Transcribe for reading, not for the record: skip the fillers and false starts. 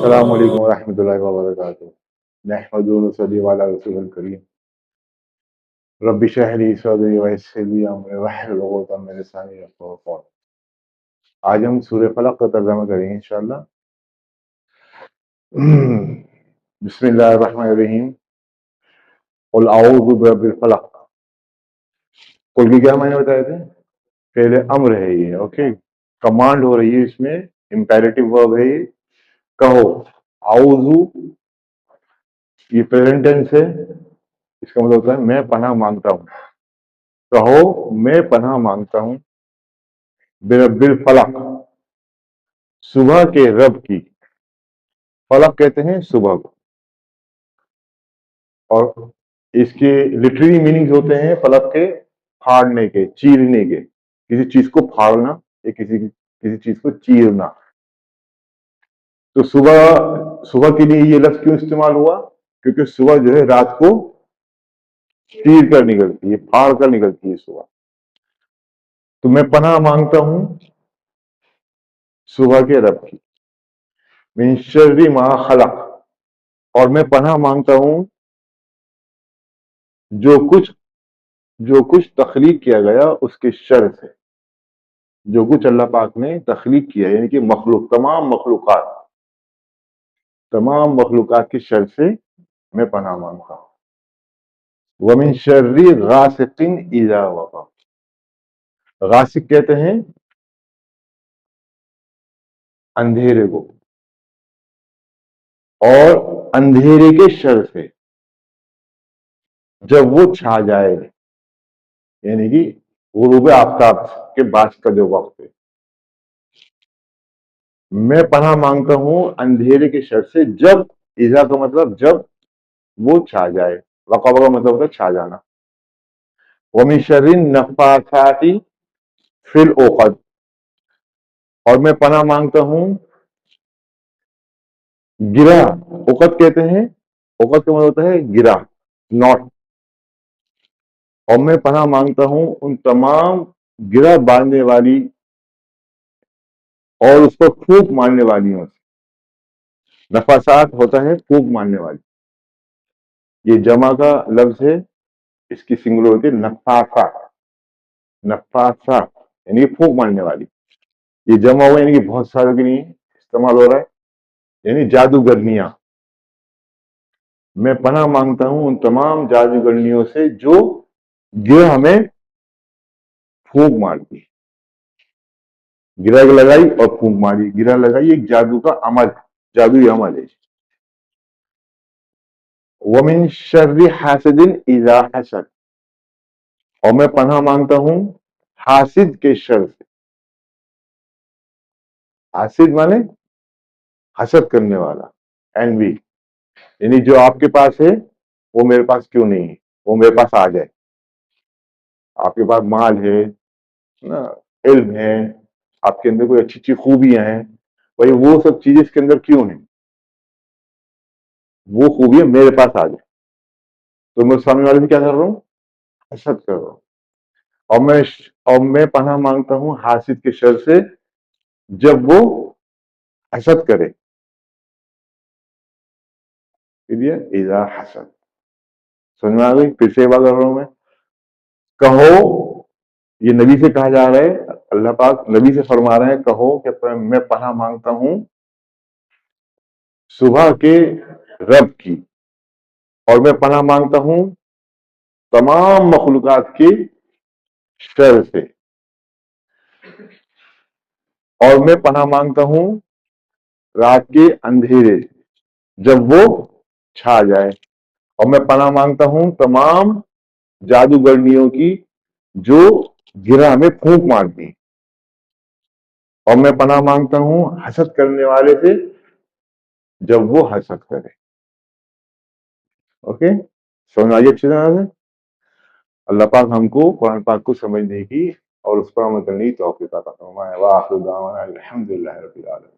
السلام علیکم ورحمۃ اللہ وبرکاتہ۔ نحمد و نصلی علی رسول الکریم۔ رب اشرح لی صدری ویسر لی امری واحلل عقدۃ من لسانی یفقہوا قولی۔ آج ہم سورہ فلق کا ترجمہ کریں گے انشاءاللہ۔ بسم اللہ الرحمن الرحیم۔ قل اعوذ برب الفلق۔ قل کی کیا معنی بتائے تھے؟ پہلے امر ہے یہ، اوکے، کمانڈ ہو رہی ہے، اس میں امپیریٹو ورب ہے یہ۔ کہو اعوذ، یہ پریزنٹ ٹینس ہے، اس کا مطلب ہوتا ہے میں پناہ مانگتا ہوں۔ کہو میں پناہ مانگتا ہوں برب الفلق، صبح کے رب کی۔ فلق کہتے ہیں صبح کو، اور اس کے لٹری میننگ ہوتے ہیں فلق کے پھاڑنے کے، چیرنے کے، کسی چیز کو پھاڑنا یا کسی چیز کو چیرنا۔ تو صبح کے لیے یہ لفظ کیوں استعمال ہوا؟ کیونکہ صبح جو ہے رات کو چیر کر نکلتی ہے، پھاڑ کر نکلتی ہے صبح۔ تو میں پناہ مانگتا ہوں صبح کے رب کی، من شر ما خلق، اور میں پناہ مانگتا ہوں جو کچھ تخلیق کیا گیا اس کے شر سے۔ جو کچھ اللہ پاک نے تخلیق کیا، یعنی کہ تمام مخلوقات کے شر سے میں پناہ مانگتا ہوں۔ ومن شر غاسق اذا وقب، غاسق کہتے ہیں اندھیرے کو، اور اندھیرے کے شر سے جب وہ چھا جائے، یعنی کہ غروب آفتاب کے بعد کا جو وقت ہے۔ میں پناہ مانگتا ہوں اندھیرے کے شر سے، جب، اذا کا مطلب جب وہ چھا جائے، وقب کا مطلب ہوتا ہے چھا جانا۔ ومن شر النفاثات فی العقد، اور میں پناہ مانگتا ہوں گرہ، عقد کہتے ہیں، عقد کا مطلب ہوتا ہے گرہ، ناٹ، اور میں پناہ مانگتا ہوں ان تمام گرہ باندھنے والی اور اس پر پھونک مارنے والیوں سے۔ نفاسات ہوتا ہے پھونک مارنے والی، یہ جمع کا لفظ ہے، اس کی سنگولر ہوتی ہے نفاسہ، نفاسہ یعنی کہ پھونک مارنے والی۔ یہ جمع ہوا یعنی کہ بہت سارے کے لیے استعمال ہو رہا ہے، یعنی جادوگرنیاں۔ میں پناہ مانگتا ہوں ان تمام جادوگرنیوں سے جو گرہ ہمیں پھونک مارتی، گرہ لگائی اور پھونک ماری، گرہ لگائی ایک جادو کا عمل، جادوئی عمل ہے۔ ومن شر حاسد اذا حسد، اور میں پناہ مانگتا ہوں حاسد کے شر سے۔ حاسد مانے حسد کرنے والا، envy، یعنی جو آپ کے پاس ہے وہ میرے پاس کیوں نہیں ہے، وہ میرے پاس آ جائے۔ آپ کے پاس مال ہے نا، علم ہے، آپ کے اندر کوئی اچھی اچھی خوبیاں ہیں، بھائی وہ سب چیزیں اس کے اندر کیوں ہیں، وہ خوبیاں میرے پاس آ جائیں۔ تو میں سامنے والے سے کیا کر رہا ہوں؟ حسد کر رہا ہوں۔ اور میں پناہ مانگتا ہوں حاسد کے شر سے جب وہ حسد کرے۔ اذا حسد، سمجھ میں آ گئی؟ پھر سے ایک بار کر رہا ہوں میں۔ کہو، یہ نبی سے کہا جا رہا ہے، اللہ پاک نبی سے فرما رہے ہیں، کہو کہ میں پناہ مانگتا ہوں صبح کے رب کی، اور میں پناہ مانگتا ہوں تمام مخلوقات کے شر سے، اور میں پناہ مانگتا ہوں رات کے اندھیرے جب وہ چھا جائے، اور میں پناہ مانگتا ہوں تمام جادوگرنیوں کی جو گرہ میں پھونک مارتی، اور میں پناہ مانگتا ہوں حسد کرنے والے سے جب وہ حسد کرے۔ اوکے، سمجھ آئیے اچھی طرح سے؟ اللہ پاک ہم کو قرآن پاک کو سمجھنے کی اور اس پر عمل کرنے کی توفیق عطا فرمائے۔ وآخر دعوانا الحمدللہ رب العالمین۔